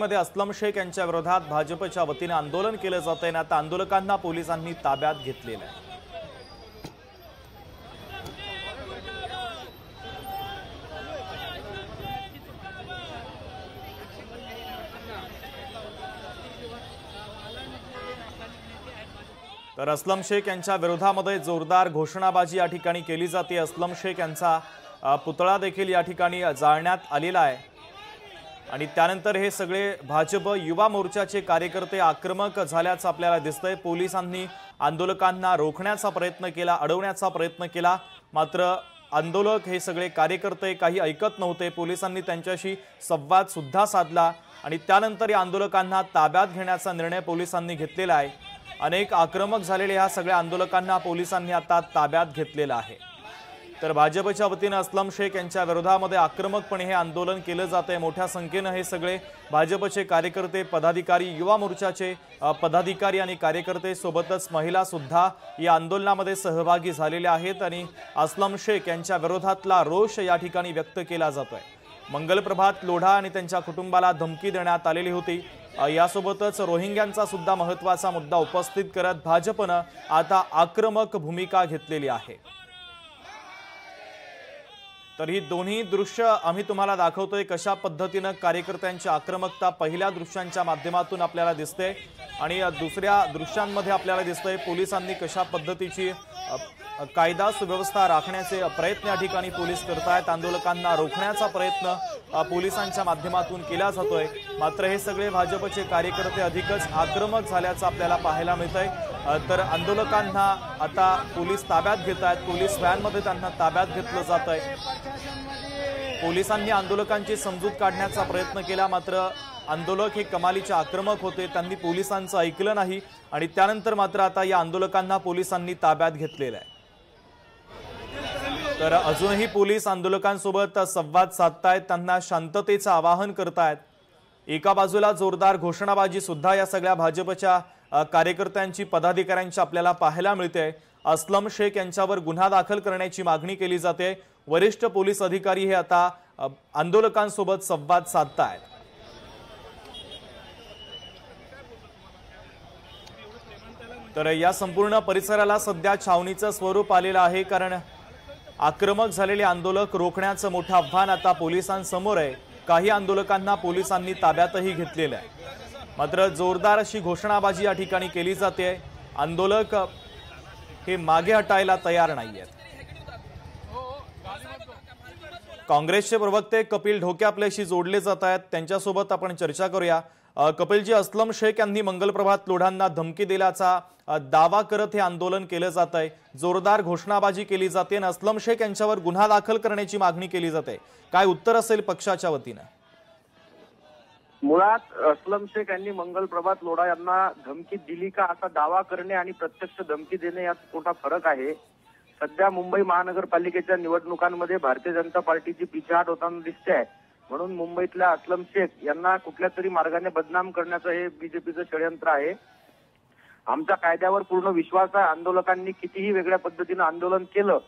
मध्ये असलम शेख यांच्या विरोधात भाजपच्या वतीने आंदोलन केले जाते आणि आता आंदोलकांना पोलिसांनी ताब्यात घेतलेले आहे। तर असलम शेख यांच्या विरोधामध्ये जोरदार घोषणाबाजी या ठिकाणी केली जाते। असलम शेख यांचा पुतळा देखील या ठिकाणी जाळण्यात आलेला आहे आणि त्यानंतर हे सगळे भाजप युवा मोर्चाचे कार्यकर्ते आक्रमक झाल्याचं आपल्याला दिसतंय। पोलिसांनी आंदोलकांना रोखण्याचा प्रयत्न केला, अडवण्याचा प्रयत्न केला, मात्र आंदोलक हे सगळे कार्यकर्ते काही ऐकत नव्हते। पोलिसांनी त्यांच्याशी संवाद सुद्धा साधला आणि त्यानंतर या आंदोलकांना ताब्यात घेण्याचा निर्णय पोलिसांनी घेतलेला आहे। अनेक आक्रमक झालेल्या या सगळ्या आंदोलकांना पोलिसांनी आता ताब्यात घेतलेलं आहे। तर भाजपच्या वतीने असलम शेख यांच्या विरोधामध्ये आक्रमकपणे हे आंदोलन केलं जात आहे। मोठ्या संख्येने हे सगळे भाजपचे कार्यकर्ते, पदाधिकारी, युवा मोर्चाचे पदाधिकारी आणि कार्यकर्ते सोबतच महिला सुद्धा या आंदोलनामध्ये सहभागी झालेल्या आहेत आणि असलम शेख यांच्या विरोधातला रोष या ठिकाणी व्यक्त केला जातोय। मंगलप्रभात लोढा आणि त्यांच्या कुटुंबाला धमकी देण्यात आलेली होती। यासोबतच रोहिंग्यांचा सुद्धा महत्त्वाचा मुद्दा उपस्थित करत भाजपने आता आक्रमक भूमिका घेतलेली आहे। तर ही दोन्ही दृश्य आम्ही तुम्हाला दाखवतोय कशा पद्धतीने कार्यकर्त्यांची आक्रमकता पहिल्या दृश्यांच्या माध्यमातून आपल्याला दिसते आणि दुसऱ्या दृश्यांमध्ये आपल्याला दिसतंय पोलिसांनी कशा पद्धतीची कायदा सुव्यवस्था राखण्याचे प्रयत्न या ठिकाणी पोलीस करतायत। आंदोलकांना रोखण्याचा प्रयत्न पोलिसांच्या माध्यमातून केला जातोय, मात्र हे सगळे भाजपचे कार्यकर्ते अधिकच आक्रमक झाल्याचं आपल्याला पाहायला मिळतंय। तर आंदोलकांना आता पोलीस ताब्यात घेत आहेत, पोलीस व्हॅनमध्ये त्यांना ताब्यात घेतलं जात आहे। पोलिसांनी आंदोलकांची समजूत काढण्याचा प्रयत्न केला, मात्र आंदोलक हे कमालीचे आक्रमक होते, त्यांनी पोलिसांचं ऐकलं नाही आणि त्यानंतर मात्र आता या आंदोलकांना पोलिसांनी ताब्यात घेतलेलं आहे। तर अजूनही पोलीस आंदोलकांसोबत संवाद साधतायत, त्यांना शांततेचं आवाहन करतायत। एका बाजूला जोरदार घोषणाबाजी सुद्धा या सगळ्या भाजपच्या कार्यकर्त्यांची, पदाधिकाऱ्यांची आपल्याला पाहायला मिळते। असलम शेख यांच्यावर गुन्हा दाखल करण्याची मागणी केली जाते। वरिष्ठ पोलीस अधिकारी हे आता आंदोलकांसोबत संवाद साधतायत। तर या संपूर्ण परिसराला सध्या छावणीचं स्वरूप आलेलं आहे, कारण आक्रमक झालेले आंदोलक रोखण्याचं मोठं आव्हान आता पोलिसांसमोर आहे। काही आंदोलकांना पोलिसांनी ताब्यातही घेतलेलं आहे, मात्र जोरदार अशी घोषणाबाजी या ठिकाणी केली जाते। आंदोलक हे मागे हटायला तयार नाहीयेत। काँग्रेसचे प्रवक्ते कपिल ढोके आपल्याशी जोडले जात आहेत, त्यांच्यासोबत आपण चर्चा करूया। कपिलजी, असलम शेख यांनी मंगलप्रभात लोढांना धमकी दिल्याचा दावा करत हे आंदोलन केलं जात आहे। जोरदार घोषणाबाजी केली जाते आणि असलम शेख यांच्यावर गुन्हा दाखल करण्याची मागणी केली जाते। काय उत्तर असेल पक्षाच्या वतीने? मुळात असलम शेख यांनी मंगलप्रभात लोढा यांना धमकी दिली का असा दावा करणे आणि प्रत्यक्ष धमकी देणे यात मोठा फरक आहे। सध्या मुंबई महानगरपालिकेच्या निवडणुकांमध्ये भारतीय जनता पार्टीची पिछेहाट होताना दिसते आहे, म्हणून मुंबईतल्या असलम शेख यांना कुठल्या तरी मार्गाने बदनाम करण्याचं हे बीजेपीचं षडयंत्र आहे। आमच्या कायद्यावर पूर्ण विश्वास आहे। आंदोलकांनी कितीही वेगळ्या पद्धतीने आंदोलन केलं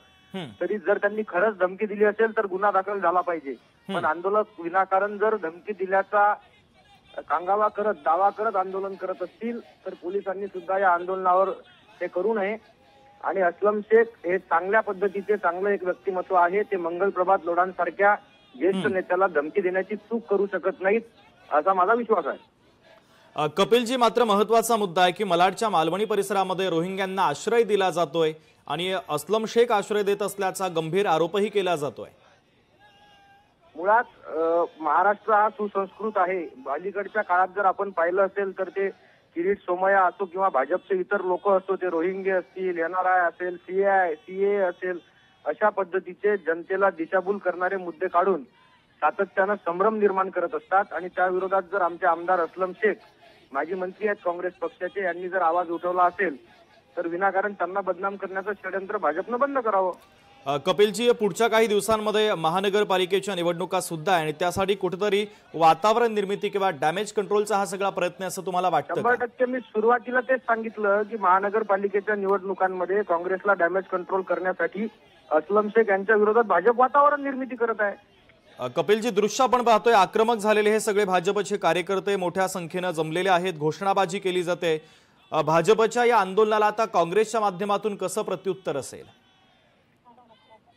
तरी जर त्यांनी खरंच धमकी दिली असेल तर गुन्हा दाखल झाला पाहिजे, पण आंदोलक विनाकारण जर धमकी दिल्याचा कांगावा करत, दावा करत आंदोलन करत असतील तर पोलिसांनी सुद्धा या आंदोलनावर ते करू नये। आणि असलम शेख हे चांगल्या पद्धतीचे चांगलं एक व्यक्तिमत्व आहे, ते मंगलप्रभात लोढांसारख्या ज्येष्ठ नेत्याला धमकी देण्याची चूक करू शकत नाहीत असा माझा विश्वास आहे। कपिलजी, मात्र महत्वाचा मुद्दा आहे की महाडच्या मालवणी परिसरामध्ये रोहिंग्यांना आश्रय दिला जातोय आणि असलम शेख आश्रय देत असल्याचा गंभीर आरोपही केला जातोय। मुळात महाराष्ट्र हा सुसंस्कृत आहे। अलीकडच्या काळात जर आपण पाहिलं असेल तर ते किरीट सोमय्या असो किंवा भाजपचे इतर लोक असो, ते रोहिंगे असतील, NRI असेल, CA असेल, अशा पद्धतीचे जनतेला दिशाभूल करणारे मुद्दे काढून सातत्यानं संभ्रम निर्माण करत असतात आणि त्या विरोधात जर आमचे आमदार असलम शेख, माजी मंत्री आहेत काँग्रेस पक्षाचे, यांनी जर आवाज उठवला असेल तर विनाकारण त्यांना बदनाम करण्याचं षडयंत्र भाजपनं बंद करावं। कपिलजी, पुढच्या काही दिवसांमध्ये महानगरपालिकेच्या निवडणुका सुद्धा आहे आणि त्यासाठी कुठेतरी वातावरण निर्मिती किंवा डॅमेज कंट्रोलचा हा सगळा प्रयत्न असं तुम्हाला वाटतं? 100% मी सुरुवातीला तेच सांगितलं की महानगरपालिकेच्या निवडणुकांमध्ये काँग्रेसला डॅमेज कंट्रोल करण्यासाठी असलम शेख यांच्या विरोधात भाजप वातावरण निर्मिती करत आहे। कपिलजी, दृश्य आपण पाहतोय, आक्रमक झालेले हे सगळे भाजपचे कार्यकर्ते मोठ्या संख्येनं जमलेले आहेत, घोषणाबाजी केली जाते। भाजपच्या या आंदोलनाला आता काँग्रेसच्या माध्यमातून कसं प्रत्युत्तर असेल?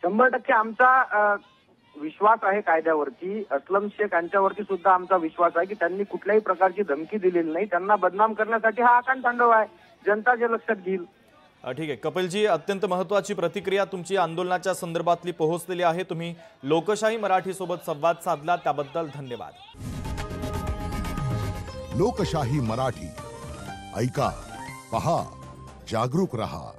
100% आमचा विश्वास आहे कायद्यावरती। अस्लम शेख यांच्यावरती सुद्धा आमचा विश्वास आहे की त्यांनी कुठल्याही प्रकारची धमकी दिलेली नाही। त्यांना बदनाम करण्यासाठी हा आकांड तांडव आहे, जनता जे लक्षात घेईल। ठीक आहे कपिलजी, अत्यंत महत्त्वाची प्रतिक्रिया तुमची आंदोलनाच्या संदर्भातली पोहोचलेली आहे। तुम्ही लोकशाही मराठी सोबत संवाद साधला त्याबद्दल धन्यवाद। लोकशाही मराठी ऐका, पहा, जागरूक रहा।